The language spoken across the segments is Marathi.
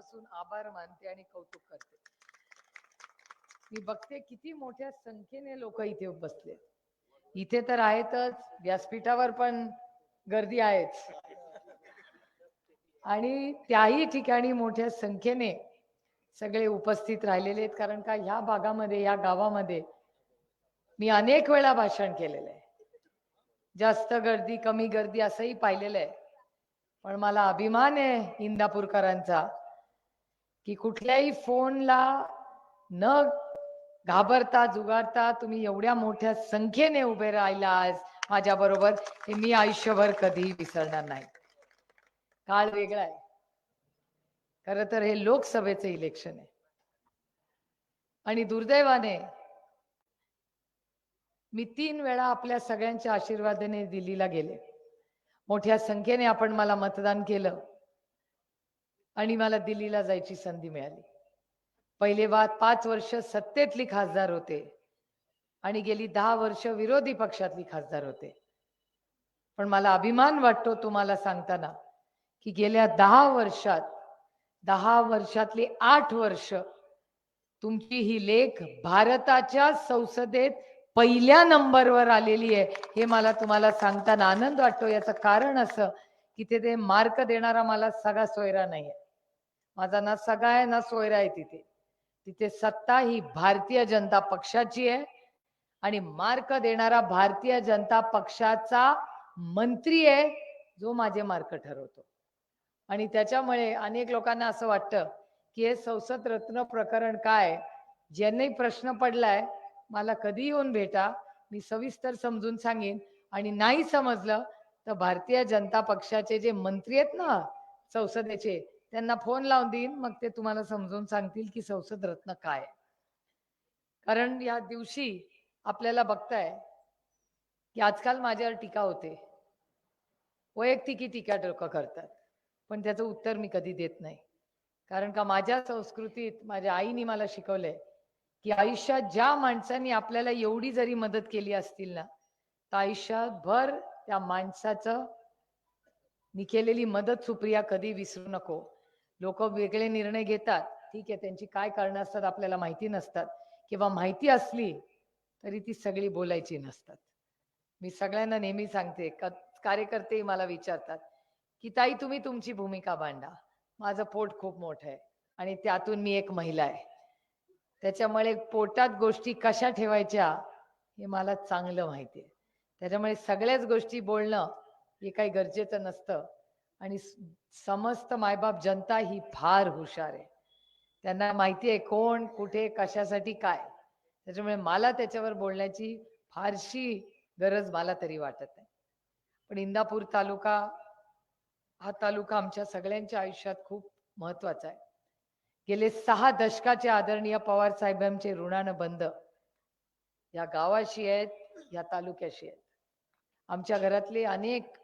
मनापासून आभार मानते आणि कौतुक करते. मी बघते किती मोठ्या संख्येने लोक इथे बसले. इथे तर आहेतच, व्यासपीठावर पण गर्दी आहेच आणि त्याही ठिकाणी मोठ्या संख्येने सगळे उपस्थित राहिलेले आहेत. कारण का ह्या भागामध्ये, या गावामध्ये मी अनेक वेळा भाषण केलेलं आहे. जास्त गर्दी कमी गर्दी असंही पाहिलेलं आहे. पण मला अभिमान आहे इंदापूरकरांचा की कुठल्याही फोनला न घाबरता जुगारता तुम्ही एवढ्या मोठ्या संख्येने उभे राहिला आज माझ्या बरोबर, हे मी आयुष्यभर कधीही विसरणार नाही. काळ वेगळा आहे. खरं तर हे लोकसभेचं इलेक्शन आहे आणि दुर्दैवाने मी 3 वेळा आपल्या सगळ्यांच्या आशीर्वादाने दिल्लीला गेले. मोठ्या संख्येने आपण मला मतदान केलं आणि मला दिल्लीला जायची संधी मिळाली. पहिले 5 वर्ष सत्तेतली खासदार होते आणि गेली 10 वर्ष विरोधी पक्षातली खासदार होते. पण मला अभिमान वाटतो तुम्हाला सांगताना की गेल्या 10 वर्षातली 8 वर्ष तुमची ही लेख भारताच्या संसदेत पहिल्या नंबरवर आलेली आहे. हे मला तुम्हाला सांगताना आनंद वाटतो. याचं कारण असं की ते मार्क देणारा मला सगळा सोयरा नाहीये. माझा ना सगळा आहे ना सोयरा आहे. तिथे सत्ता ही भारतीय जनता पक्षाची आहे आणि मार्क देणारा भारतीय जनता पक्षाचा मंत्री आहे, जो माझे मार्क ठरवतो. आणि त्याच्यामुळे अनेक लोकांना असं वाटतं की हे संसद रत्न प्रकरण काय, ज्यांनी प्रश्न पडलाय मला कधी येऊन भेटा, मी सविस्तर समजून सांगेन. आणि नाही समजलं तर भारतीय जनता पक्षाचे जे मंत्री आहेत ना संसदेचे, त्यांना फोन लावून देईन, मग ते तुम्हाला समजून सांगतील की संसद रत्न काय. कारण या दिवशी आपल्याला बघताय की आजकाल माझ्यावर टीका होते, वैयक्तिक टीका लोक करतात, पण त्याचं उत्तर मी कधी देत नाही. कारण का माझ्या संस्कृतीत माझ्या आईने मला शिकवलंय की आयुष्यात ज्या माणसांनी आपल्याला एवढी जरी मदत केली असतील ना, तर आयुष्याभर त्या माणसाचं मी केलेली मदत सुप्रिया कधी विसरू नको. लोक वेगळे निर्णय घेतात, ठीक आहे, त्यांची काय कारणं असतात आपल्याला माहिती नसतात, किंवा माहिती असली तरी ती सगळी बोलायची नसतात. मी सगळ्यांना नेहमी सांगते, कार्यकर्ते मला विचारतात की ताई तुम्ही तुमची भूमिका मांडा. माझं पोट खूप मोठं आहे आणि त्यातून मी एक महिला आहे, त्याच्यामुळे पोटात गोष्टी कशा ठेवायच्या हे मला चांगलं माहिती आहे. त्याच्यामुळे सगळ्याच गोष्टी बोलणं हे काही गरजेचं नसतं. आणि समस्त मायबाप जनता ही फार हुशार आहे, त्यांना माहिती आहे कोण कुठे कशासाठी काय. त्याच्यामुळे मला त्याच्यावर बोलण्याची फारशी गरज मला तरी वाटत नाही. पण इंदापूर तालुका हा तालुका आमच्या सगळ्यांच्या आयुष्यात खूप महत्वाचा आहे. गेले 6 दशकाचे आदरणीय पवार साहेबांचे ऋणानं बंध या गावाशी आहेत, या तालुक्याशी आहेत. आमच्या घरातले अनेक,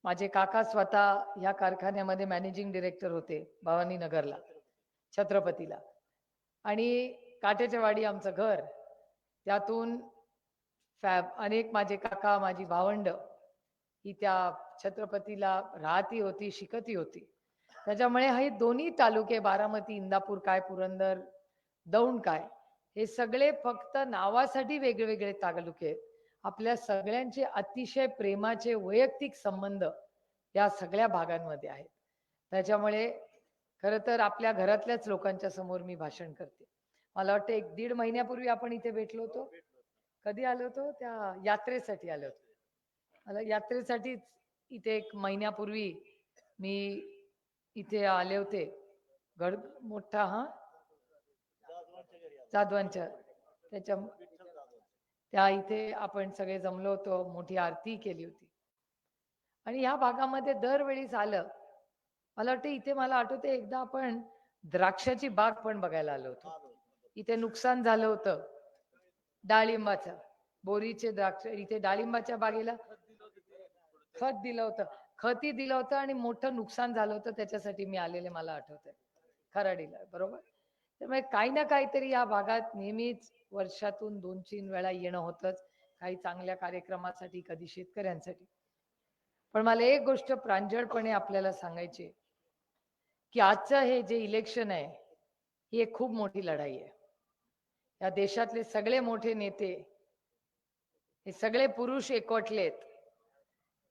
माझे काका स्वतः या कारखान्यामध्ये मॅनेजिंग डायरेक्टर होते भवानी नगरला, छत्रपतीला. आणि काट्याच्या वाडी आमचं घर, त्यातून अनेक माझे काका माझी भावंड ही त्या छत्रपतीला राहती होती, शिकती होती. त्याच्यामुळे हे दोन्ही तालुके, बारामती, इंदापूर काय, पुरंदर, दौंड काय, हे सगळे फक्त नावासाठी वेगवेगळे तालुके आहेत. आपल्या सगळ्यांचे अतिशय प्रेमाचे वैयक्तिक संबंध या सगळ्या भागांमध्ये आहेत. त्याच्यामुळे खरं तर आपल्या घरातल्याच लोकांच्या समोर मी भाषण करते. मला वाटतं 1-1.5 महिन्यापूर्वी आपण इथे भेटलो होतो. कधी आलो होतो? त्या यात्रेसाठी आलो होतो. मला यात्रेसाठीच इथे 1 महिन्यापूर्वी मी इथे आले होते. गड मोठा जाधवांच्या त्या इथे आपण सगळे जमलो होतो, मोठी आरती केली होती. आणि या भागामध्ये दरवेळीच आलं, मला वाटतं इथे मला आठवते एकदा आपण द्राक्षाची बाग पण बघायला आलो होतो. इथे नुकसान झालं होतं डाळिंबाचं, बोरीचे द्राक्ष, इथे डाळिंबाच्या बागेला खत दिलं होतं, खती दिलं होतं आणि मोठं नुकसान झालं होतं. त्याच्यासाठी मी आलेले मला आठवतंय खराडीला, बरोबर. त्यामुळे काही ना काहीतरी या भागात नेहमीच वर्षातून 2-3 वेळा येणं होतंच, काही चांगल्या कार्यक्रमासाठी, कधी शेतकऱ्यांसाठी. पण मला एक गोष्ट प्रांजळपणे आपल्याला सांगायची की आजचं हे जे इलेक्शन आहे ही एक खूप मोठी लढाई आहे. या देशातले सगळे मोठे नेते हे सगळे पुरुष एकवटलेत,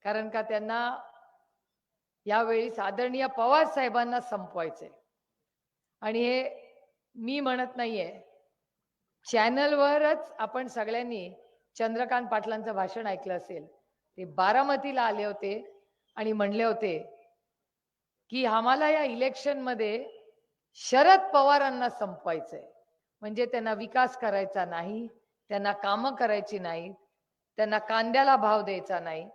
कारण का त्यांना यावेळी आदरणीय पवार साहेबांना संपवायचंय. आणि हे मी म्हणत नाहीये, चॅनलवरच आपण सगळ्यांनी चंद्रकांत पाटलांचं भाषण ऐकलं असेल. ते बारामतीला आले होते आणि म्हणले होते की आम्हाला या इलेक्शन मध्ये शरद पवारांना संपवायचंय. म्हणजे त्यांना विकास करायचा नाही, त्यांना कामं करायची नाही, त्यांना कांद्याला भाव द्यायचा नाही,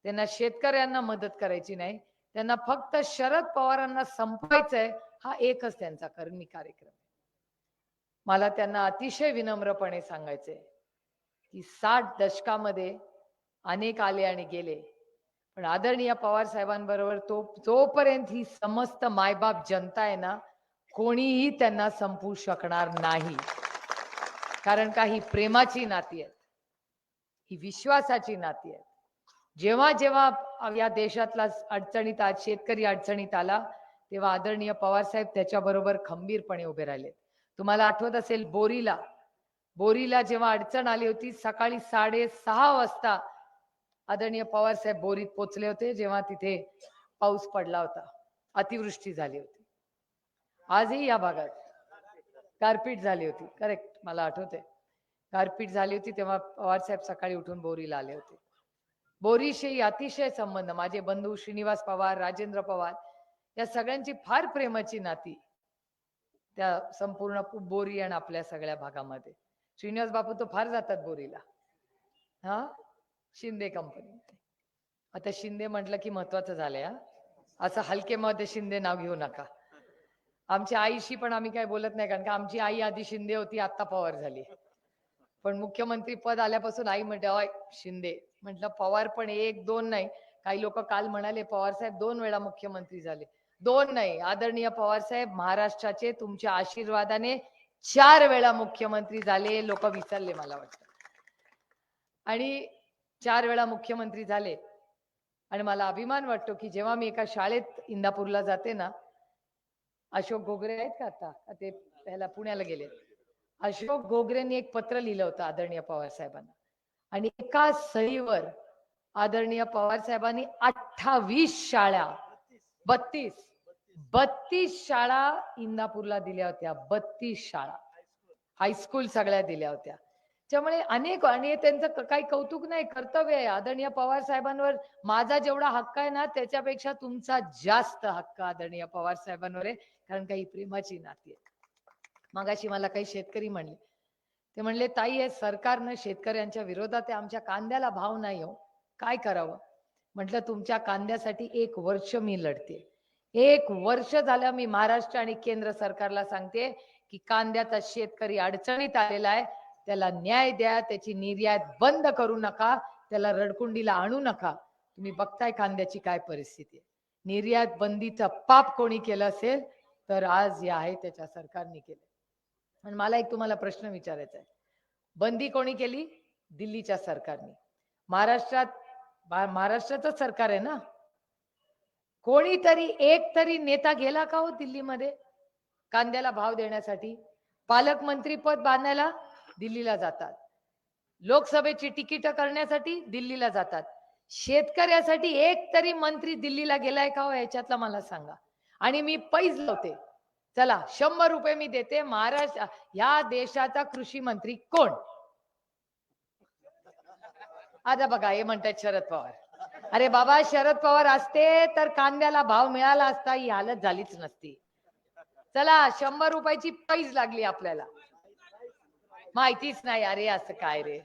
त्यांना शेतकऱ्यांना मदत करायची नाही, त्यांना फक्त शरद पवारांना संपवायचंय. हा एकच त्यांचा कर्मी कार्यक्रम. मला त्यांना अतिशय विनम्रपणे सांगायचंय की 60 दशकामध्ये अनेक आले आणि गेले, पण आदरणीय पवार साहेबांबरोबर जोपर्यंत ही समस्त मायबाप जनता आहे ना, कोणीही त्यांना संपवू शकणार नाही. कारण का ही प्रेमाची नाती आहेत, ही विश्वासाची नाती आहेत. जेव्हा जेव्हा या देशातला अडचणीत आज शेतकरी अडचणीत आला, तेव्हा आदरणीय पवार साहेब त्याच्याबरोबर खंबीरपणे उभे राहिले. तुम्हाला आठवत असेल बोरीला जेव्हा अडचण आली होती, सकाळी 6:30 वाजता आदरणीय पवार साहेब बोरीत पोचले होते, जेव्हा तिथे पाऊस पडला होता, अतिवृष्टी झाली होती. आजही या भागात गारपीट झाली होती. करेक्ट, मला आठवते गारपीट झाली होती, तेव्हा पवार साहेब सकाळी उठून बोरीला आले होते. बोरीशी अतिशय संबंध, माझे बंधू श्रीनिवास पवार, राजेंद्र पवार, या सगळ्यांची फार प्रेमाची नाती त्या संपूर्ण बोरी आणि आपल्या सगळ्या भागामध्ये. श्रीनिवास बापू तो फार जातात बोरीला. हा, शिंदे कंपनी. आता शिंदे म्हटलं की महत्वाचं झालंय. असं हलकेमध्ये शिंदे नाव घेऊ नका. आमच्या आईशी पण आम्ही काय बोलत नाही, कारण का आमची आई आधी शिंदे होती, आता पवार झाली. पण मुख्यमंत्री पद आल्यापासून आई म्हणते अय शिंदे. म्हटलं पवार पण 1 2 नाही. काही लोक काल म्हणाले पवार साहेब 2 वेळा मुख्यमंत्री झाले. 2 नाही, आदरणीय पवार साहेब महाराष्ट्राचे तुमच्या आशीर्वादाने 4 वेळा मुख्यमंत्री झाले. लोक विसरले मला वाटतं. आणि 4 वेळा मुख्यमंत्री झाले. आणि मला अभिमान वाटतो की जेव्हा मी एका शाळेत इंदापूरला जाते ना, अशोक घोगरे आहेत का आता, ते पहिला पुण्याला गेले. अशोक घोगरेंनी एक पत्र लिहिलं होतं आदरणीय पवार साहेबांना, आणि एका सहीवर आदरणीय पवार साहेबांनी 28 शाळा 32 शाळा इंदापूरला दिल्या होत्या. 32 शाळा, हायस्कूल सगळ्या दिल्या होत्या. त्यामुळे अनेक, आणि त्यांचं काही कौतुक नाही, कर्तव्य आहे. आदरणीय पवार साहेबांवर माझा जेवढा हक्क आहे ना, त्याच्यापेक्षा तुमचा जास्त हक्क आदरणीय पवार साहेबांवर आहे, कारण काही प्रेमाची नाती आहे. मगाशी मला काही शेतकरी म्हणले, ते म्हणले ताई हे सरकारनं शेतकऱ्यांच्या विरोधात आहे, आमच्या कांद्याला भाव नाही हो, काय करावं. म्हटलं तुमच्या कांद्यासाठी 1 वर्ष मी लढते. 1 वर्ष झालं मी महाराष्ट्र आणि केंद्र सरकारला सांगते की कांद्याचा शेतकरी अडचणीत आलेला आहे, त्याला न्याय द्या, त्याची निर्यात बंद करू नका, त्याला रडकुंडीला आणू नका. तुम्ही बघताय कांद्याची काय परिस्थिती आहे. निर्यात बंदीचं पाप कोणी केलं असेल तर आज हे आहे त्याच्या सरकारने केलं. आणि मला एक तुम्हाला प्रश्न विचारायचा आहे, बंदी कोणी केली? दिल्लीच्या सरकारने. महाराष्ट्राचं सरकार आहे ना. कोणीतरी एक तरी नेता गेला का हो दिल्लीमध्ये कांद्याला भाव देण्यासाठी? पालकमंत्री पद बांधायला दिल्लीला जातात, लोकसभेची तिकीट करण्यासाठी दिल्लीला जातात. शेतकऱ्यासाठी एक तरी मंत्री दिल्लीला गेलाय का हो? याच्यातला मला सांगा. आणि मी पैज लावते, चला 100 रुपये मी देते, महाराष्ट्र या देशाचा कृषी मंत्री कोण? आता बघा हे म्हणतात शरद पवार. अरे बाबा, शरद पवार असते तर कांद्याला भाव मिळाला असता, ही हालत झालीच नसती. चला 100 रुपयाची पैज लागली आपल्याला, माहितीच नाही. अरे असं काय रे,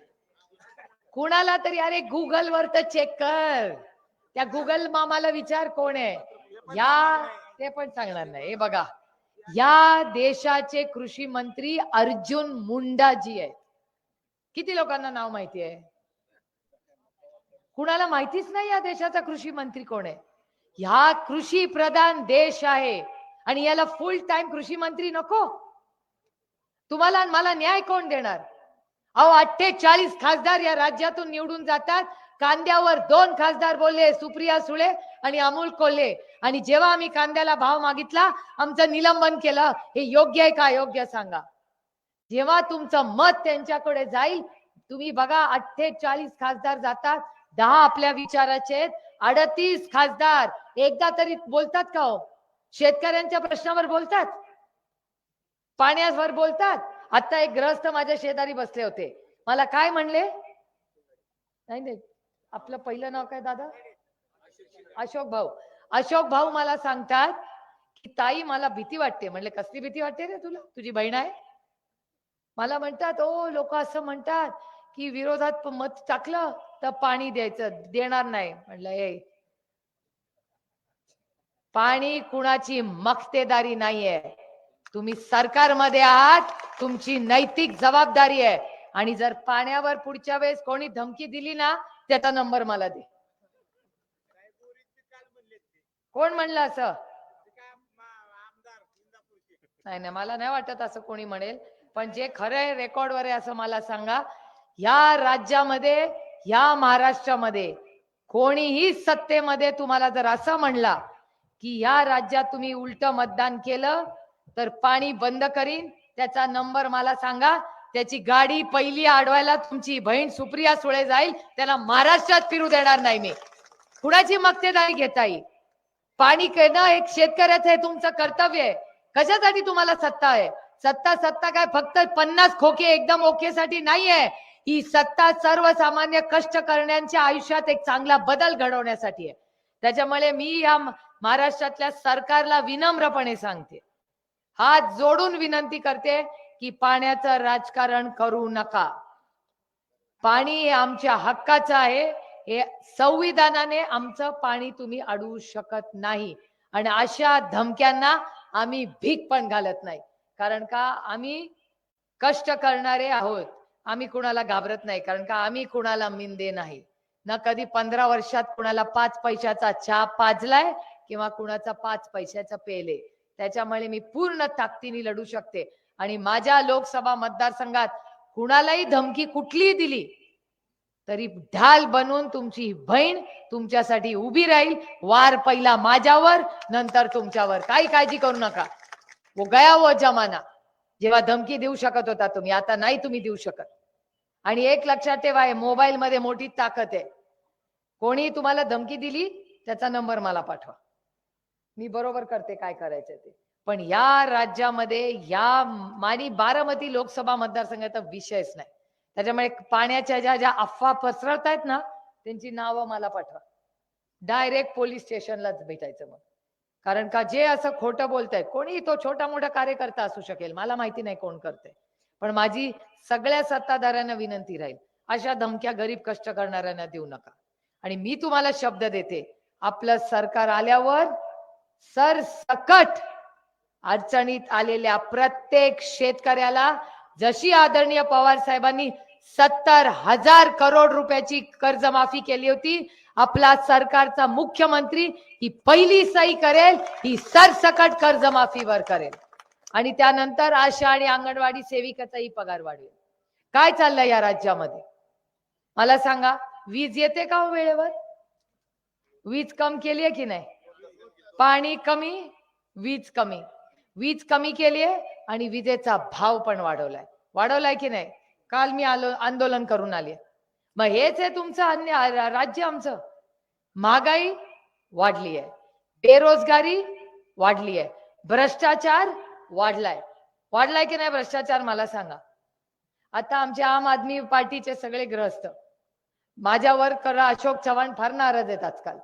कुणाला तरी अरे गुगल वर तर चेक कर, त्या गुगल मामाला विचार कोण आहे या, ते पण सांगणार नाही. हे बघा, या देशाचे कृषी मंत्री अर्जुन मुंडाजी आहेत. किती लोकांना नाव माहिती आहे? कुणाला माहितीच नाही या देशाचा कृषी मंत्री कोण आहे. ह्या कृषी प्रधान देश आहे आणि याला फुल टाइम कृषी मंत्री नको? तुम्हाला मला न्याय कोण देणार? अहो 48 खासदार या राज्यातून निवडून जातात, कांद्यावर 2 खासदार बोलले, सुप्रिया सुळे आणि अमोल कोल्हे, आणि जेव्हा आम्ही कांद्याला भाव मागितला आमचं निलंबन केलं. हे योग्य आहे का? योग्य सांगा. जेव्हा तुमचं मत त्यांच्याकडे जाईल, तुम्ही बघा 48 खासदार जातात, 10 आपल्या विचाराचे आहेत, 38 खासदार एकदा तरी बोलतात का हो? शेतकऱ्यांच्या प्रश्नावर बोलतात, पाण्यावर बोलतात. आता एक ग्रहस्थ माझ्या शेजारी बसले होते, मला काय म्हणले, नाही नाही आपलं पहिलं नाव काय दादा? अशोक भाऊ. अशोक भाऊ मला सांगतात की ताई मला भीती वाटते. म्हणले कसली भीती वाटते रे तुला? तुझी बहीण आहे? मला म्हणतात ओ लोक असं म्हणतात की विरोधात मत टाकलं तर पाणी द्यायचं, देणार नाही. म्हणलं हे पाणी कुणाची मक्तेदारी नाहीये. तुम्ही सरकारमध्ये आहात, तुमची नैतिक जबाबदारी आहे. आणि जर पाण्यावर पुढच्या वेळेस कोणी धमकी दिली ना, त्याचा नंबर मला दे. कोण म्हणलं असं? नाही नाही मला नाही वाटत असं कोणी म्हणेल, पण जे खरं आहे रेकॉर्डवर आहे असं मला सांगा. या राज्यामध्ये, या महाराष्ट्रामध्ये कोणीही सत्तेमध्ये तुम्हाला जर असं म्हणला की या राज्यात तुम्ही उलट मतदान केलं तर पाणी बंद करीन, त्याचा नंबर मला सांगा. त्याची गाडी पहिली अडवायला तुमची बहीण सुप्रिया सुळे जाईल, त्याला महाराष्ट्रात फिरू देणार नाही मी. कुणाची मक्तेदारी घेता येईल? पाणी करणं एक शेतकऱ्याचं हे तुमचं कर्तव्य आहे. कशासाठी तुम्हाला सत्ता आहे? सत्ता काय फक्त 50 खोके एकदम ओके साठी नाहीये. ही सत्ता सर्वसामान्य कष्ट करण्याच्या आयुष्यात एक चांगला बदल घडवण्यासाठी आहे. त्याच्यामुळे मी या महाराष्ट्रातल्या सरकारला विनम्रपणे सांगते, हात जोडून विनंती करते की पाण्याचं राजकारण करू नका. पाणी हे आमच्या हक्काचं आहे. हे संविधानाने आमचं पाणी तुम्ही अडवू शकत नाही. आणि अशा धमक्यांना आम्ही भीक पण घालत नाही, कारण का आम्ही कष्ट करणारे आहोत. आम्ही कुणाला घाबरत नाही, कारण का आम्ही कुणाला मिंदे नाही ना. कधी 15 वर्षात कुणाला 5 पैशाचा चहा पाजलाय किंवा कुणाचा 5 पैशाचा पेले. त्याच्यामुळे मी पूर्ण ताकदीने लढू शकते. आणि माझ्या लोकसभा मतदारसंघात कुणालाही धमकी कुठलीही दिली तरी ढाल बनून तुमची बहीण तुमच्यासाठी उभी राहील. वार पहिला माझ्यावर, नंतर तुमच्यावर. काही काळजी करू नका. वो गया वो जमाना जेव्हा धमकी देऊ शकत होता तुम्ही, आता नाही तुम्ही देऊ शकत. आणि एक लक्षात ठेवा, मोबाईल मध्ये मोठी ताकद आहे. कोणी तुम्हाला धमकी दिली त्याचा नंबर मला पाठवा, मी बरोबर करते काय करायचं ते. पण या राज्यामध्ये या मानी बारामती लोकसभा मतदारसंघाचा विषयच नाही. त्याच्यामुळे पाण्याच्या ज्या अफवा पसरवत आहेत ना, त्यांची नावं मला पाठवा. डायरेक्ट पोलीस स्टेशनलाच भेटायचं मग. कारण का जे असं खोटं बोलतायत, कोणी तो छोटा मोठा कार्यकर्ता असू शकेल, मला माहिती नाही कोण करते, पण माझी सगळ्या सत्ताधाऱ्यांना विनंती राहील, अशा धमक्या गरीब कष्ट करणाऱ्यांना देऊ नका. आणि मी तुम्हाला शब्द देते, आपलं सरकार आल्यावर सरसकट अडचणीत आलेल्या प्रत्येक शेतकऱ्याला, जशी आदरणीय पवार साहेबांनी 70,000 करोड रुपयाची कर्जमाफी केली होती, आपला सरकारचा मुख्यमंत्री ही पहिली सही करेल, ही सरसकट कर्जमाफीवर करेल. आणि त्यानंतर आशा आणि अंगणवाडी सेविकाचाही पगार वाढवेल. काय चाललंय या राज्यामध्ये मला सांगा? वीज येते का वेळेवर? वीज कम केली आहे की नाही? पाणी कमी, वीज कमी. वीज कमी केली आहे आणि विजेचा भाव पण वाढवलाय की नाही? काल मी आंदोलन करून आले. मग हेच आहे तुमचं राज्य आमचं. महागाई वाढली आहे, बेरोजगारी वाढली आहे, भ्रष्टाचार वाढलाय की नाही भ्रष्टाचार मला सांगा? आता आमचे आम आदमी पार्टीचे सगळे ग्रहस्थ माझ्यावर अशोक चव्हाण फार नाराज आहेत आजकाल.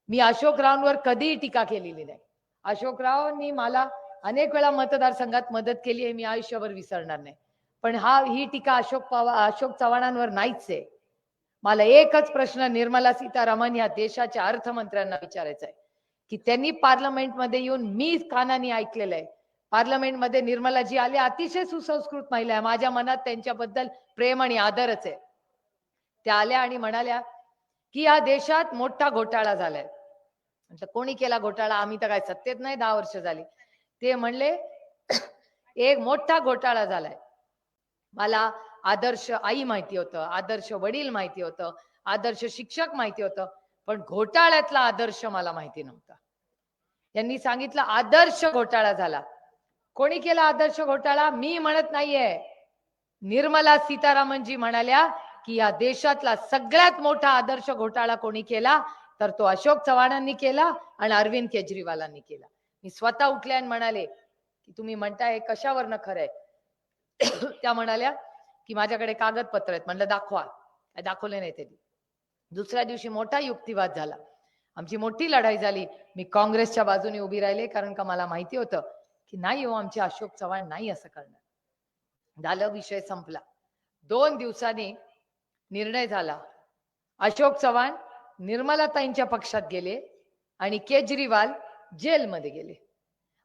मी अशोकरावांवर कधीही टीका केलेली नाही. अशोकरावांनी मला अनेक वेळा मतदारसंघात मदत केली आहे, मी आयुष्यभर विसरणार नाही. पण ही टीका अशोक चव्हाणांवर नाहीच आहे. मला एकच प्रश्न निर्मला सीतारामन या देशाच्या अर्थमंत्र्यांना विचारायचा आहे की त्यांनी पार्लमेंटमध्ये येऊन, मी कानाने ऐकलेलं आहे, पार्लमेंटमध्ये निर्मलाजी आले, अतिशय सुसंस्कृत महिला आहे, माझ्या मनात त्यांच्याबद्दल प्रेम आणि आदरच आहे. त्या आल्या आणि म्हणाल्या की या देशात मोठा घोटाळा झालाय. कोणी केला घोटाळा? आम्ही तर काय सत्तेत नाही, 10 वर्ष झाली. ते म्हणले एक मोठा घोटाळा झालाय. मला आदर्श आई माहिती होतं, आदर्श वडील माहिती होतं, आदर्श शिक्षक माहिती होतं, पण घोटाळ्यातला आदर्श मला माहिती नव्हता. यांनी सांगितलं आदर्श घोटाळा झाला. कोणी केला आदर्श घोटाळा? मी म्हणत नाहीये. निर्मला सीतारामनजी म्हणाल्या की या देशातला सगळ्यात मोठा आदर्श घोटाळा कोणी केला तर तो अशोक चव्हाणांनी केला आणि अरविंद केजरीवालांनी केला. मी स्वतः उठले आणि म्हणाले की तुम्ही म्हणताय कशावरनं खरंय? त्या म्हणाल्या की माझ्याकडे कागदपत्र आहेत. म्हणलं दाखवा. काय दाखवले नाही त्यांनी. दुसऱ्या दिवशी मोठा युक्तिवाद झाला. आमची मोठी लढाई झाली. मी काँग्रेसच्या बाजूने उभी राहिले कारण का मला माहिती होतं की नाही हो आमचे अशोक चव्हाण नाही असं करणार. झालं, विषय संपला. 2 दिवसांनी निर्णय झाला. अशोक चव्हाण निर्मलाताईंच्या पक्षात गेले आणि केजरीवाल जेलमध्ये गेले.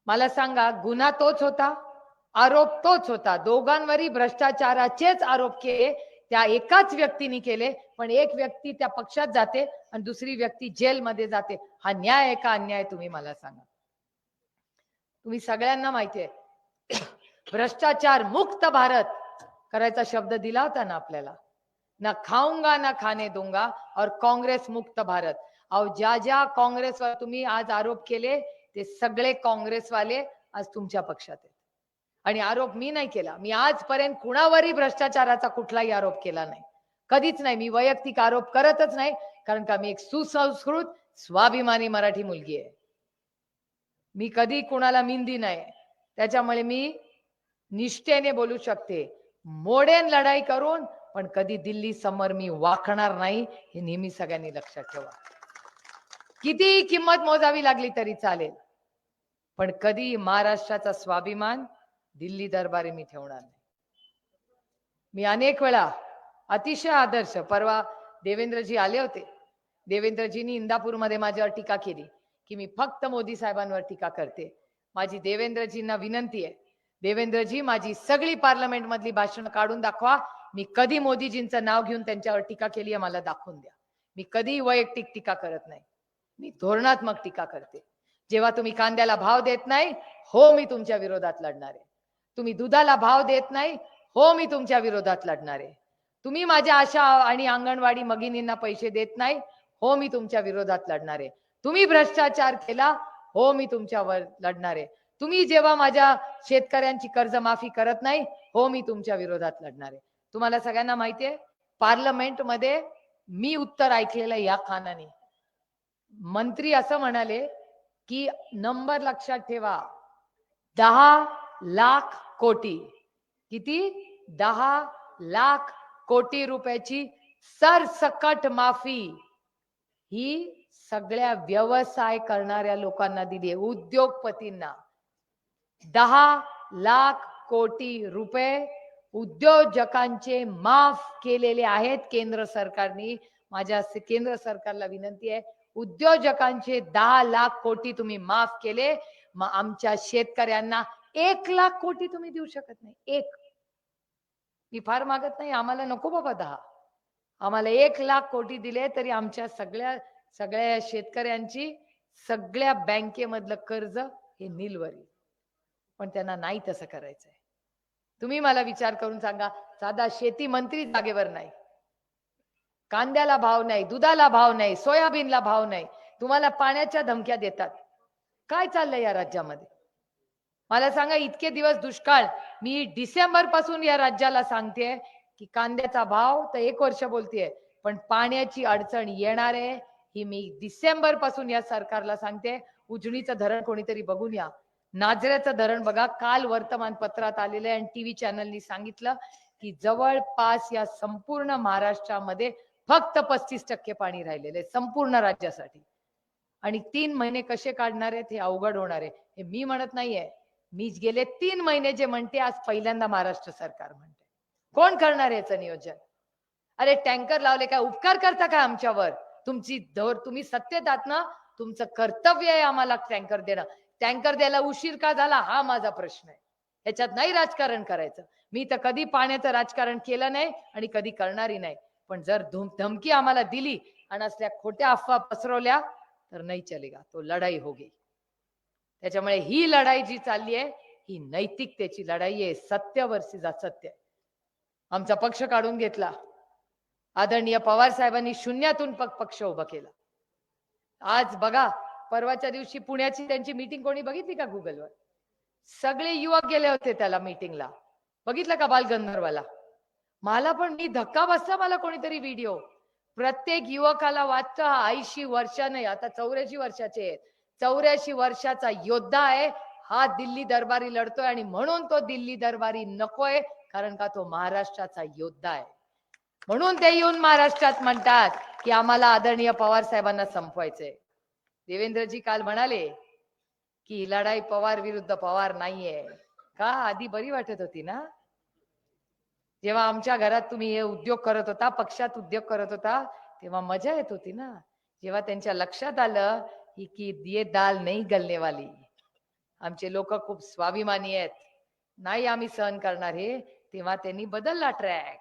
मला सांगा गुन्हा तोच होता, आरोप तोच होता. दोघांवरही भ्रष्टाचाराचेच आरोप केले. त्या एकाच व्यक्तीने केले, पण एक व्यक्ती त्या पक्षात जाते आणि दुसरी व्यक्ती जेलमध्ये जाते. हा न्याय आहे का अन्याय? तुम्ही मला सांगा. तुम्ही सगळ्यांना माहिती आहे भ्रष्टाचार मुक्त भारत करायचा शब्द दिला होता ना आपल्याला. ना खाऊंगा ना खाने दूंगा और काँग्रेस मुक्त भारत. अहो ज्या ज्या काँग्रेसवर तुम्ही आज आरोप केले ते सगळे काँग्रेसवाले आज तुमच्या पक्षात आहेत. आणि आरोप मी नाही केला. मी आजपर्यंत कुणावरही भ्रष्टाचाराचा कुठलाही आरोप केला नाही, कधीच नाही. मी वैयक्तिक आरोप करतच नाही, कारण का मी एक सुसंस्कृत स्वाभिमानी मराठी मुलगी आहे. मी कधी कुणाला मिंदी नाही. त्याच्यामुळे मी निष्ठेने बोलू शकते. मोडेन लढाई करून, पण कधी दिल्ली समोर मी वाकणार नाही, हे नेहमी सगळ्यांनी लक्षात ठेवा. किती किंमत मोजावी लागली तरी चालेल, पण कधी महाराष्ट्राचा स्वाभिमान दिल्ली दरबारी मी ठेवणार नाही. मी अनेक वेळा अतिशय आदर्श, परवा देवेंद्रजी आले होते. देवेंद्रजींनी इंदापूरमध्ये माझ्यावर टीका केली की मी फक्त मोदी साहेबांवर टीका करते. माझी देवेंद्रजींना विनंती आहे, देवेंद्रजी माझी सगळी पार्लमेंट मधली भाषण काढून दाखवा. मी कधी मोदीजींचं नाव घेऊन त्यांच्यावर टीका केली आहे मला दाखवून द्या. मी कधी वैयक्तिक टीका करत नाही, मी धोरणात्मक टीका करते. जेव्हा तुम्ही कांद्याला भाव देत नाही, हो मी तुमच्या विरोधात लढणार आहे. तुम्ही दुधाला भाव देत नाही, हो मी तुमच्या विरोधात लढणार आहे. तुम्ही माझ्या आशा आणि अंगणवाडी भगिनींना पैसे देत नाही, हो मी तुमच्या विरोधात लढणार आहे. तुम्ही भ्रष्टाचार केला, हो मी तुमच्यावर लढणार आहे. तुम्ही जेव्हा माझ्या शेतकऱ्यांची कर्जमाफी करत नाही, हो मी तुमच्या विरोधात लढणार आहे. तुम्हाला सगळ्यांना माहिती आहे पार्लमेंटमध्ये मी उत्तर ऐकलेलं या कानाने. मंत्री असं म्हणाले की नंबर लक्षात ठेवा, 10 लाख कोटी. किती? 10 लाख कोटी रुपयाची सरसकट माफी ही सगळ्या व्यवसाय करणाऱ्या लोकांना दिली आहे, उद्योगपतींना. 10 लाख कोटी रुपये उद्योजकांचे माफ केलेले आहेत केंद्र सरकारने. माझ्या केंद्र सरकारला विनंती आहे, उद्योजकांचे 10 लाख कोटी तुम्ही माफ केले, मग आमच्या शेतकऱ्यांना 1 लाख कोटी तुम्ही देऊ शकत नाही. एक, मी फार मागत नाही, आम्हाला नको बाबा 10, आम्हाला 1 लाख कोटी दिले तरी आमच्या सगळ्या शेतकऱ्यांची सगळ्या बँकेमधलं कर्ज हे नीलवर येईल. पण त्यांना नाही तसं करायचंय. तुम्ही मला विचार करून सांगा, साधा शेती मंत्री जागेवर नाही, कांद्याला भाव नाही, दुधाला भाव नाही, सोयाबीनला भाव नाही, तुम्हाला पाण्याच्या धमक्या देतात. काय चाललंय या राज्यामध्ये? मला सांगा, इतके दिवस दुष्काळ, मी डिसेंबर पासून या राज्याला सांगते की कांद्याचा भाव तर 1 वर्ष बोलतेय, पण पाण्याची अडचण येणार आहे ही मी डिसेंबर पासून या सरकारला सांगते. उजनीचं धरण कोणीतरी बघून या, नाझऱ्याचं धरण बघा. काल वर्तमानपत्रात आलेलं आहे आणि टीव्ही चॅनलनी सांगितलं की जवळपास या संपूर्ण महाराष्ट्रामध्ये फक्त 35% पाणी राहिलेलं आहे संपूर्ण राज्यासाठी. आणि 3 महिने कसे काढणार आहेत हे अवघड होणार आहे. हे मी म्हणत नाहीये, मी गेले 3 महिने जे म्हणते आज पहिल्यांदा महाराष्ट्र सरकार म्हणते. कोण करणार याचं नियोजन? अरे टँकर लावले काय उपकार करता का आमच्यावर? तुम्ही सत्तेत आहात ना, तुमचं कर्तव्य आहे आम्हाला टँकर देणं. टँकर द्यायला उशीर का झाला हा माझा प्रश्न आहे. याच्यात नाही राजकारण करायचं. मी तर कधी पाण्याचं राजकारण केलं नाही आणि कधी करणारही नाही. पण जर धमकी आम्हाला दिली आणि असल्या खोट्या अफवा पसरवल्या तर नाही चलेगा, तो लढाई होगी. त्याच्यामुळे ही लढाई जी चालली आहे ही नैतिकतेची लढाई आहे, सत्यावरची सत्य. आमचा पक्ष काढून घेतला, आदरणीय पवार साहेबांनी शून्यातून पक्ष उभा केला. आज बघा, परवाच्या दिवशी पुण्याची त्यांची मीटिंग कोणी बघितली का गुगलवर? सगळे युवक गेले होते त्याला मीटिंगला. बघितलं का बालगंधर्वाला? मला पण मी धक्का बसला, मला कोणीतरी व्हिडिओ. प्रत्येक युवकाला वाटतं हा 80 वर्ष नाही, आता 84 वर्षाचे आहेत. 84 वर्षाचा योद्धा आहे हा, दिल्ली दरबारी लढतोय आणि म्हणून तो दिल्ली दरबारी नकोय, कारण का तो महाराष्ट्राचा योद्धा आहे. म्हणून ते येऊन महाराष्ट्रात म्हणतात की आम्हाला आदरणीय पवार साहेबांना संपवायचंय. देवेंद्रजी काल म्हणाले की लढाई पवार विरुद्ध पवार नाहीये का? आधी बरी वाटत होती ना, जेव्हा आमच्या घरात तुम्ही हे उद्योग करत होता, पक्षात उद्योग करत होता, तेव्हा मजा येत होती ना. जेव्हा त्यांच्या लक्षात आलं की ये दाल नाही गलने वाली, आमचे लोक खूप स्वाभिमानी आहेत, नाही आम्ही सहन करणार हे, तेव्हा त्यांनी बदलला ट्रॅक.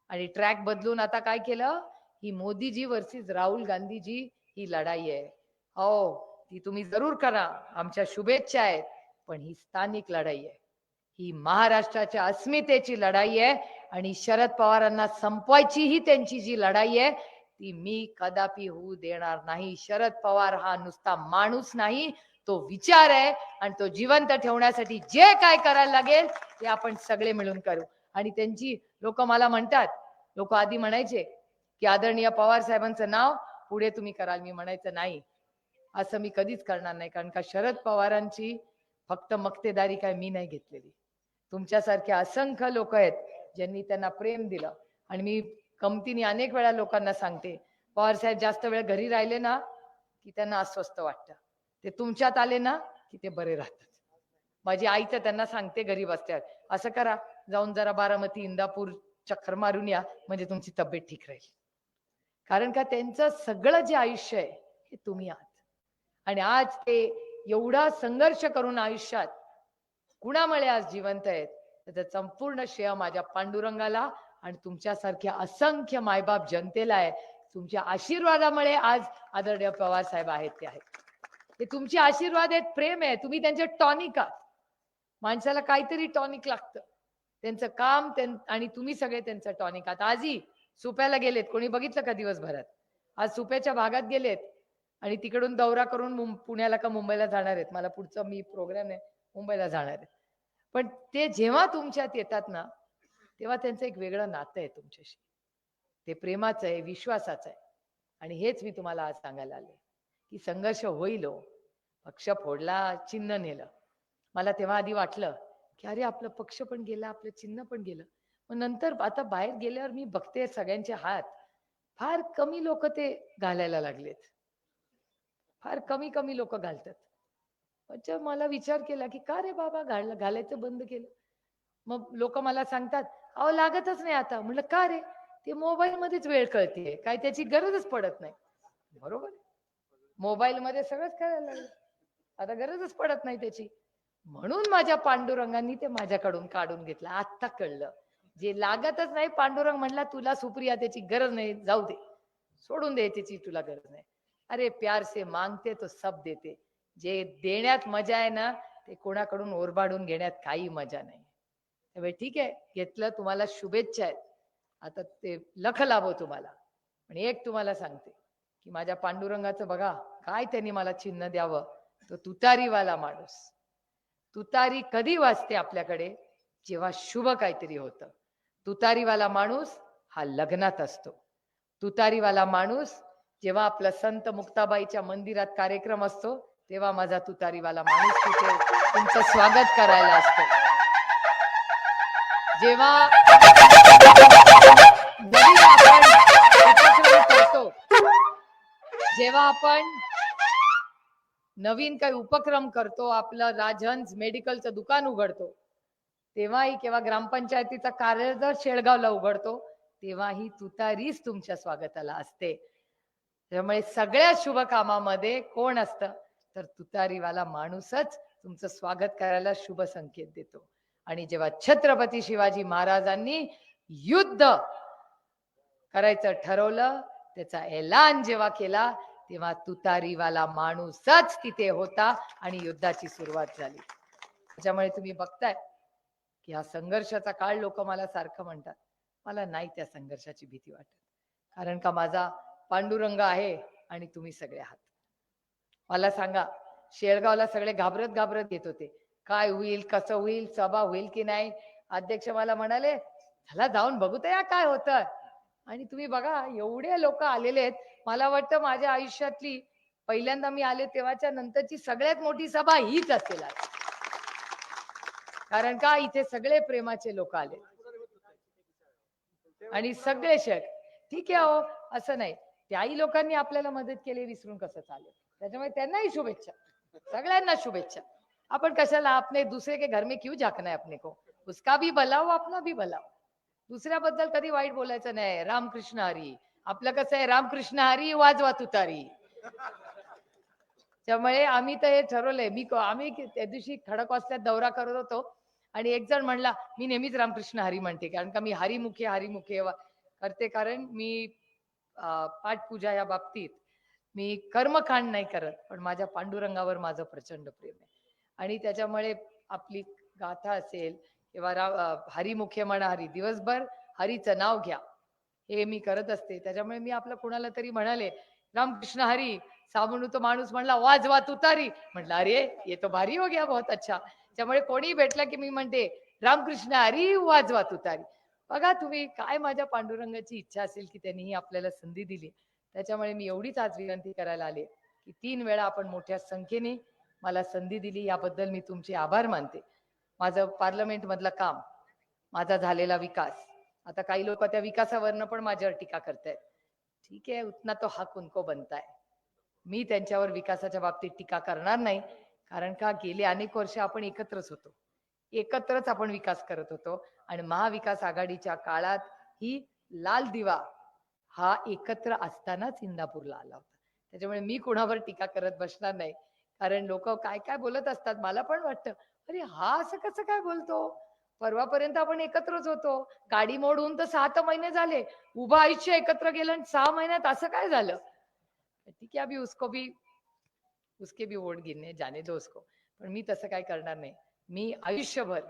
आणि ट्रॅक बदलून आता काय केलं? ही मोदीजी वर्सेस राहुल गांधीजी ही लढाई आहे. हो, ती तुम्ही जरूर करा, आमच्या शुभेच्छा आहेत, पण ही स्थानिक लढाई आहे. ही महाराष्ट्राच्या अस्मितेची लढाई आहे आणि शरद पवारांना संपवायची ही त्यांची जी लढाई आहे ती मी कदापि होऊ देणार नाही. शरद पवार हा नुसता माणूस नाही, तो विचार आहे आणि तो जिवंत ठेवण्यासाठी जे काय करायला लागेल ते आपण सगळे मिळून करू. आणि त्यांची लोक मला म्हणतात, लोक आधी म्हणायचे की आदरणीय पवार साहेबांचं नाव पुढे तुम्ही कराल. मी म्हणायचं नाही, असं मी कधीच करणार नाही, कारण का शरद पवारांची फक्त मक्तेदारी काय मी नाही घेतलेली. तुमच्यासारखे असंख्य लोक आहेत ज्यांनी त्यांना प्रेम दिलं. आणि मी कमतीने अनेक वेळा लोकांना सांगते, पवार साहेब जास्त वेळ घरी राहिले ना की त्यांना अस्वस्थ वाटतं, ते तुमच्यात आले ना की ते बरे राहतात. माझी आई तर त्यांना सांगते घरी बसत्यात, असं करा जाऊन जरा बारामती इंदापूर चक्कर मारून या, म्हणजे तुमची तब्येत ठीक राहील. कारण का त्यांचं सगळं जे आयुष्य आहे हे तुम्ही आहात. आणि आज ते एवढा संघर्ष करून आयुष्यात कुणामुळे आज जिवंत आहेत, त्याचं संपूर्ण श्रेय माझ्या पांडुरंगाला आणि तुमच्यासारख्या असंख्य मायबाप जनतेला आहे. तुमच्या आशीर्वादामुळे आज आदरणीय पवार साहेब आहेत ते आहेत. ते तुमचे आशीर्वाद आहेत, प्रेम आहे, तुम्ही त्यांचे टॉनिक आहात. माणसाला काहीतरी टॉनिक लागतं, त्यांचं काम आणि तुम्ही सगळे त्यांचं टॉनिक आहात. आजही सुप्याला गेलेत, कोणी बघितलं का दिवसभरात? आज सुप्याच्या भागात गेलेत आणि तिकडून दौरा करून पुण्याला का मुंबईला जाणार आहेत. मला पुढचं मी प्रोग्राम आहे, मुंबईला जाणार आहे. पण ते जेव्हा तुमच्यात येतात ना, तेव्हा त्यांचं एक वेगळं नातं आहे तुमच्याशी. ते प्रेमाचं आहे, विश्वासाचं आहे. आणि हेच मी तुम्हाला आज सांगायला आले की संघर्ष होईल हो. पक्ष फोडला, चिन्ह नेलं. मला तेव्हा आधी वाटलं की अरे आपलं पक्ष पण गेला, आपलं चिन्ह पण गेलं. मग नंतर आता बाहेर गेल्यावर मी बघते सगळ्यांचे हात, फार कमी लोक ते घालायला लागलेत. फार कमी कमी लोक घालतात. अच्छा, मला विचार केला की का रे बाबा घालायचं बंद केलं? मग लोक मला सांगतात अहो लागतच नाही आता. म्हटलं का रे? ते मोबाईल मध्येच वेळ कळते, काय त्याची गरजच पडत नाही. बरोबर, मोबाईल मध्ये सगळंच करायला लागलं, आता गरजच पडत नाही त्याची. म्हणून माझ्या पांडुरंगांनी ते माझ्याकडून काढून घेतलं. आता कळलं, जे लागतच नाही, पांडुरंग म्हणला तुला सुप्रिया त्याची गरज नाही, जाऊ दे, सोडून दे, त्याची तुला गरज नाही. अरे प्यार से मांगते तो सब देते. जे देण्यात मजा आहे ना, ते कोणाकडून ओरबाडून घेण्यात काही मजा नाही. त्यामुळे ठीक आहे, घेतलं, तुम्हाला शुभेच्छा आहेत. आता ते लख लाभो तुम्हाला. पण एक तुम्हाला सांगते की माझ्या पांडुरंगाचं बघा काय त्यांनी मला चिन्ह द्यावं, तो तुतारीवाला माणूस. तुतारी कधी वाजते आपल्याकडे? जेव्हा शुभ काहीतरी होतं. तुतारीवाला माणूस हा लग्नात असतो. तुतारीवाला माणूस जेव्हा आपला संत मुक्ताबाईच्या मंदिरात कार्यक्रम असतो, तेव्हा माझा तुतारीवाला माणूस तिथे तुमचं स्वागत करायला असतो. जेव्हा नवीन आपण उपक्रम करतो, जेव्हा आपण नवीन काही उपक्रम करतो, आपलं राजहंस मेडिकलचं दुकान उघडतो, तेव्हाही किंवा ग्रामपंचायतीचा कार्यालय शेळगावला उघडतो, तेव्हाही तुतारीच तुमच्या स्वागताला असते. त्यामुळे सगळ्या शुभ कामामध्ये कोण असतं तर तुतारीवाला माणूसच तुमचं स्वागत करायला शुभ संकेत देतो. आणि जेव्हा छत्रपती शिवाजी महाराजांनी युद्ध करायचं ठरवलं, त्याचा ऐलान जेव्हा केला, तेव्हा तुतारीवाला माणूसच तिथे होता आणि युद्धाची सुरुवात झाली. त्याच्यामुळे तुम्ही बघताय की हा संघर्षाचा काळ, लोक मला सारखं म्हणतात, मला नाही त्या संघर्षाची भीती वाटत, कारण का माझा पांडुरंग आहे आणि तुम्ही सगळे आहात. मला सांगा, शेळगावला सगळे घाबरत घाबरत येत होते, काय होईल, कसं होईल, सभा होईल की नाही. अध्यक्ष मला म्हणाले, चला जाऊन बघू तर या काय होतं. आणि तुम्ही बघा, एवढे लोक आलेले आहेत. मला वाटतं माझ्या आयुष्यातली पहिल्यांदा मी आले तेव्हाच्या नंतरची सगळ्यात मोठी सभा हीच असेल आज. कारण का इथे सगळे प्रेमाचे लोक आले आणि सगळे शक ठीक आहे हो, असं नाही. त्याही लोकांनी आपल्याला मदत केली, विसरून कसं चालेल. त्याच्यामुळे त्यांनाही शुभेच्छा, सगळ्यांना शुभेच्छा. आपण कशाला, आपने दूसरे के घर में क्यों झाकना है अपने को, उसका भी भला हो, अपना भी भला हो. दुसऱ्याबद्दल कधी वाईट बोलायचं नाही. रामकृष्ण हरी. आपलं कसं आहे, रामकृष्ण हरी वाजवा तुतारी. त्यामुळे आम्ही तर हे ठरवलंय. आम्ही त्या दिवशी खडकवासल्यात दौरा करत होतो आणि एक जण म्हणला, मी नेहमीच रामकृष्ण हरी म्हणते, कारण का मी हरिमुखे हरिमुखे करते. कारण मी पाठपूजा या बाबतीत मी कर्मकांड नाही करत, पण माझ्या पांडुरंगावर माझं प्रचंड प्रेम आहे. आणि त्याच्यामुळे आपली गाथा असेल किंवा हरिमुखे म्हणा, हरी दिवसभर हरीचं नाव घ्या, हे मी करत असते. त्याच्यामुळे मी आपलं कुणाला तरी म्हणाले रामकृष्ण हरी, साबणू तो माणूस म्हणला वाजवा तुतारी. म्हटलं अरे ये तो भारी हो गया, बहुत अच्छा. त्यामुळे कोणी भेटला की मी म्हणते रामकृष्ण हरी वाजवा तुतारी. बघा तुम्ही, काय माझ्या पांडुरंगाची इच्छा असेल की त्यांनी आपल्याला संधी दिली. त्याच्यामुळे मी एवढीच आज विनंती करायला आले की 3 वेळा आपण मोठ्या संख्येने मला संधी दिली, याबद्दल मी तुमचे आभार मानते. माझं पार्लमेंट मधलं काम, माझा झालेला विकास, आता काही लोक त्या विकासावरनं पण माझ्यावर टीका करतायत. ठीक आहे, उतना तो हक उनको बनता है. मी त्यांच्यावर विकासाच्या बाबतीत टीका करणार नाही. कारण का गेले अनेक वर्ष आपण एकत्रच होतो, एकत्रच आपण विकास करत होतो. आणि महाविकास आघाडीच्या काळात ही लाल दिवा हा एकत्र असतानाच इंदापूरला आला होता. त्याच्यामुळे मी कुणावर टीका करत बसणार नाही. कारण लोक काय काय बोलत असतात, मला पण वाटतं अरे हा असं कसं काय बोलतो. परवापर्यंत आपण एकत्रच होतो, गाडी मोड होऊन तर 7 महिने झाले, उभं आयुष्य एकत्र गेलं आणि 6 महिन्यात असं काय झालं. ठीक है, अभी उसके भी वोट गिरने जाने दो उसको. पण मी तसं काय करणार नाही. मी आयुष्यभर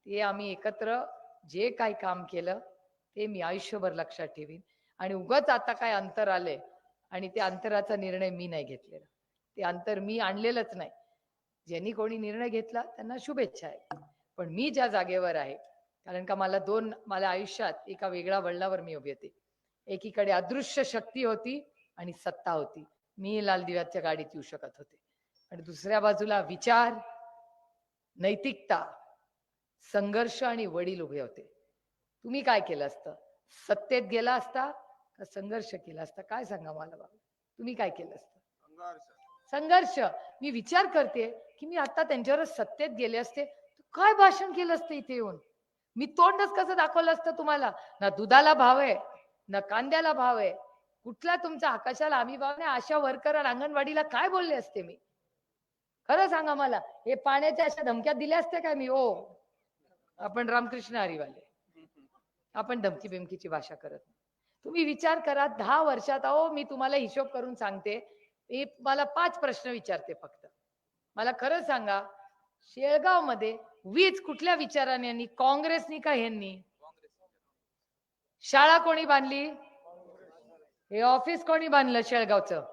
ते आम्ही एकत्र जे काही काम केलं ते मी आयुष्यभर लक्षात ठेवीन. आणि उगाच आता काय अंतर आले आणि त्या अंतराचा निर्णय मी नाही घेतलेला, ते अंतर मी आणलेलंच नाही. ज्यांनी कोणी निर्णय घेतला त्यांना शुभेच्छा आहे. पण मी ज्या जागेवर आहे, कारण का मला आयुष्यात एका वेगळ्या वळणावर मी उभी होते. एकीकडे अदृश्य शक्ती होती आणि सत्ता होती. मी लाल दिव्याच्या गाडीत येऊ शकत होते. आणि दुसऱ्या बाजूला विचार, नैतिकता, संघर्ष आणि वडील उभे होते. तुम्ही काय केलं असतं? सत्तेत गेला असता का संघर्ष केला असता? काय सांगा मला बाबा, तुम्ही काय केलं असतं? संघर्ष. मी विचार करते की मी आता त्यांच्यावर सत्तेत गेले असते, काय भाषण केलं असतं इथे येऊन. मी तोंडच कसं दाखवलं असतं तुम्हाला. ना दुधाला भाव आहे, ना कांद्याला भाव आहे. कुठला तुमचा आकाशाला आम्ही भाव नाही. अशा वर्कर अंगणवाडीला काय बोलले असते मी? खरं सांगा मला. हे पाण्याच्या अशा धमक्या दिल्या असत्या काय मी? हो, आपण रामकृष्ण हरीवाले, आपण धमकी बिमकीची भाषा करत नाही. तुम्ही विचार करा, 10 वर्षात, अहो मी तुम्हाला हिशोब करून सांगते. मी मला 5 प्रश्न विचारते फक्त. मला खरं सांगा, शेळगाव मध्ये वीज कुठल्या विचाराने यांनी, काँग्रेसनी का ह्यांनी? शाळा कोणी बांधली? हे ऑफिस कोणी बांधलं शेळगावचं?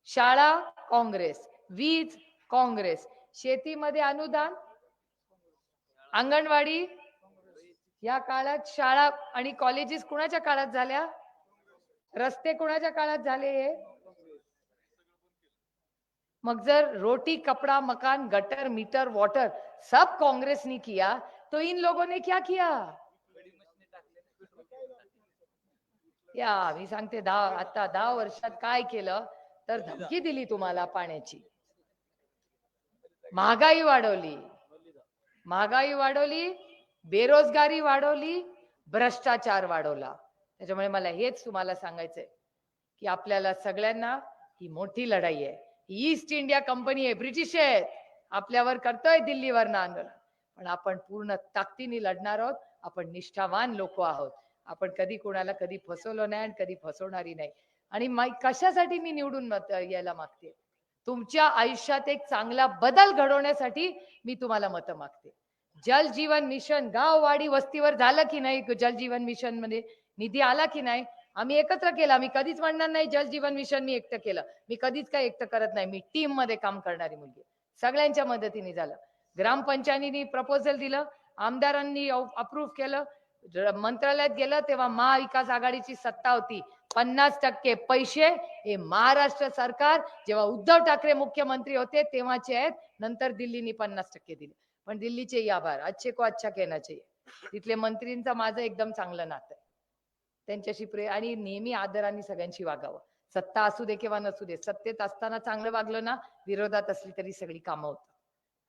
शाळा काँग्रेस, वीज काँग्रेस, शेतीमध्ये अनुदान, अंगणवाडी. या काळात शाळा आणि कॉलेजेस कुणाच्या काळात झाल्या? रस्ते कुणाच्या काळात झाले? मग जर रोटी कपड़ा मकान गटर मीटर वाटर सब कांग्रेस ने किया, तो इन लोगों ने क्या किया? या मी सांगते, आता 10 वर्षात काय केलं तर धमकी दिली तुम्हाला पाण्याची, महागाई वाढवली, बेरोजगारी वाढवली, भ्रष्टाचार वाढवला. त्याच्यामुळे मला हेच तुम्हाला सांगायचंय की आपल्याला सगळ्यांना ही मोठी लढाई आहे. ईस्ट इंडिया कंपनी आहे, ब्रिटिश आहेत, आपल्यावर करतोय दिल्लीवरनं आंदोलन. पण आपण पूर्ण ताकदीने लढणार आहोत. आपण निष्ठावान लोक आहोत. आपण कधी कोणाला कधी फसवलं नाही आणि कधी फसवणारी नाही. आणि कशासाठी मी निवडून यायला मागते? तुमच्या आयुष्यात एक चांगला बदल घडवण्यासाठी मी तुम्हाला मत मागते. जल जीवन मिशन गाववाडी वस्तीवर झालं की नाही? जल जीवन मिशन मध्ये निधी आला की नाही? आम्ही एकत्र केलं. आम्ही कधीच म्हणणार नाही जल जीवन मिशन मी एकटं केलं. मी कधीच काय एकटं करत नाही. मी टीम मध्ये काम करणारी मुलगी. सगळ्यांच्या मदतीने झालं. ग्रामपंचायतीने प्रपोजल दिलं, आमदारांनी अप्रूव्ह केलं, मंत्रालयात गेलं तेव्हा महाविकास आघाडीची सत्ता होती. 50% पैसे हे महाराष्ट्र सरकार जेव्हा उद्धव ठाकरे मुख्यमंत्री होते तेव्हाचे आहेत. नंतर दिल्लीने 50% दिले. पण दिल्लीचे आभार, अच्छे को अच्छा कहना चाहिए. तिथले मंत्रींचं माझं एकदम चांगलं नातं आहे. त्यांच्याशी आणि नेहमी आदराने सगळ्यांशी वागावं. सत्ता असू दे किंवा नसू दे, सत्तेत असताना चांगलं वागलं ना, विरोधात असली तरी सगळी कामं होतात.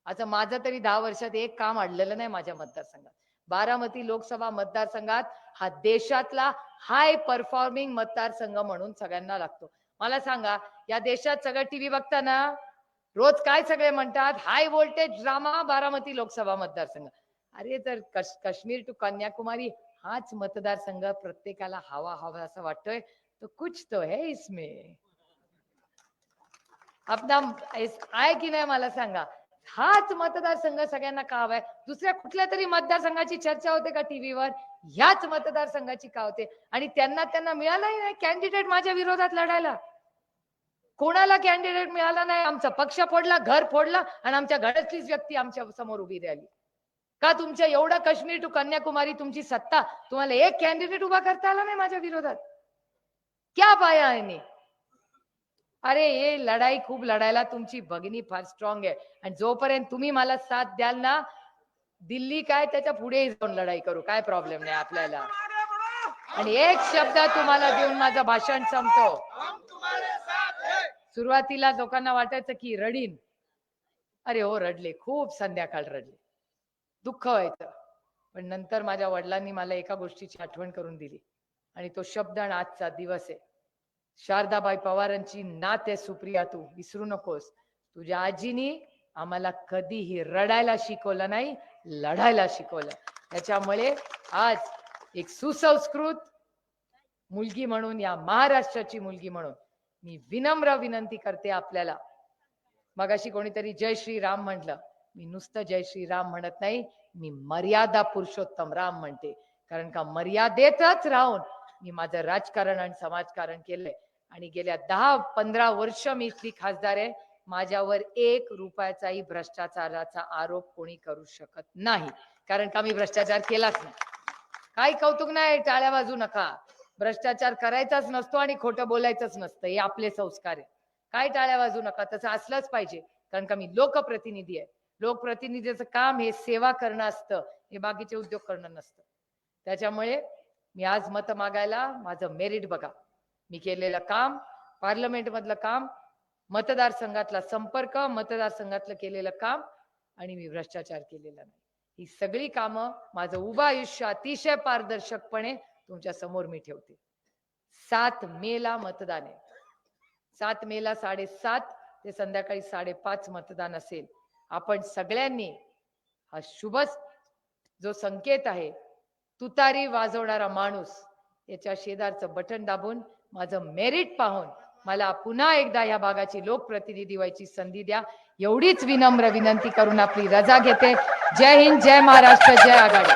आता माझं तरी 10 वर्षात एक काम अडलेलं नाही माझ्या मतदारसंघात. बारामती लोकसभा मतदारसंघात हा देशातला हाय परफॉर्मिंग मतदारसंघ म्हणून सगळ्यांना लागतो. मला सांगा, या देशात सगळं टीव्ही बघताना रोज काय सगळे म्हणतात, high voltage drama Baramati Lok Sabha मतदारसंघ. अरे तर काश्मीर टू कन्याकुमारी हाच मतदारसंघ प्रत्येकाला हवा हवा असं वाटतोय. तो कुछ तो है इसमें. अपना आहे की नाही मला सांगा. हाच मतदारसंघ सगळ्यांना का हवाय? दुसऱ्या कुठल्या तरी मतदारसंघाची चर्चा होते का टीव्हीवर? ह्याच मतदारसंघाची का होते? आणि त्यांना मिळालाही नाही कॅन्डिडेट माझ्या विरोधात लढायला. कोणाला कॅन्डिडेट मिळाला नाही. आमचा पक्ष फोडला, घर फोडला आणि आमच्या घरातलीच व्यक्ती आमच्या समोर उभी राहिली. का तुमच्या एवढा काश्मीर टू कन्याकुमारी तुमची सत्ता, तुम्हाला एक कॅन्डिडेट उभा करता आला नाही माझ्या विरोधात? क्या पाया आहे? अरे हे लढाई खूप लढायला तुमची भगिनी फार स्ट्रॉंग आहे. आणि जोपर्यंत तुम्ही मला साथ द्याल ना, दिल्ली काय त्याच्या पुढे जाऊन लढाई करू, काय प्रॉब्लेम नाही आपल्याला. आणि एक शब्द तुम्हाला देऊन माझं भाषण संपतो. सुरुवातीला लोकांना वाटायचं की रडीन. अरे हो रडले, खूप संध्याकाळ रडले, दुःख व्हायचं. पण नंतर माझ्या वडिलांनी मला एका गोष्टीची आठवण करून दिली आणि तो शब्द आणि आजचा दिवस आहे. शारदाबाई पवारांची नात आहे सुप्रिया, तू विसरू नकोस. तुझ्या आजीनी आम्हाला कधीही रडायला शिकवलं नाही, लढायला शिकवलं. त्याच्यामुळे आज एक सुसंस्कृत मुलगी म्हणून, या महाराष्ट्राची मुलगी म्हणून मी विनम्र विनंती करते आपल्याला. मगाशी कोणीतरी जय श्रीराम म्हटलं. मी नुसतं जय श्रीराम म्हणत नाही, मी मर्यादा पुरुषोत्तम राम म्हणते. कारण का मर्यादेतच राहून मी माझं राजकारण आणि समाजकारण केलंय. आणि गेल्या 10-15 वर्ष मी इथली खासदार आहे. माझ्यावर 1 रुपयाचाही भ्रष्टाचाराचा आरोप कोणी करू शकत नाही. कारण का मी भ्रष्टाचार केलाच नाही. काही कौतुक नाही, टाळ्या वाजू नका. भ्रष्टाचार करायचाच नसतो आणि खोटं बोलायचंच नसतं, हे आपले संस्कार आहे. काय टाळ्या वाजू नका, तसं असलंच पाहिजे. कारण का मी लोकप्रतिनिधी आहे. लोकप्रतिनिधीचं काम हे सेवा करणं असतं, हे बाकीचे उद्योग करणं नसतं. त्याच्यामुळे मी आज मत मागायला, माझं मेरिट बघा, मी केलेलं काम, पार्लमेंट मधलं काम, मतदारसंघातला संपर्क, मतदारसंघातलं केलेलं काम, आणि मी भ्रष्टाचार केलेला नाही. ही सगळी कामं माझं उभं आयुष्य अतिशय पारदर्शकपणे तुमच्या समोर मी ठेवते. 7 मेला मतदान आहे. 7 मेला 7:30 ते संध्याकाळी 5:30 मतदान असेल. आपण सगळ्यांनी हा शुभ जो संकेत आहे, तुतारी वाजवणारा माणूस, याच्या शेजारचं बटन दाबून माझं मेरिट पाहून मला पुन्हा एकदा या भागाची लोकप्रतिनिधी व्हायची संधी द्या, एवढीच विनम्र विनंती करून आपली रजा घेते. जय हिंद, जय महाराष्ट्र, जय आघाडी.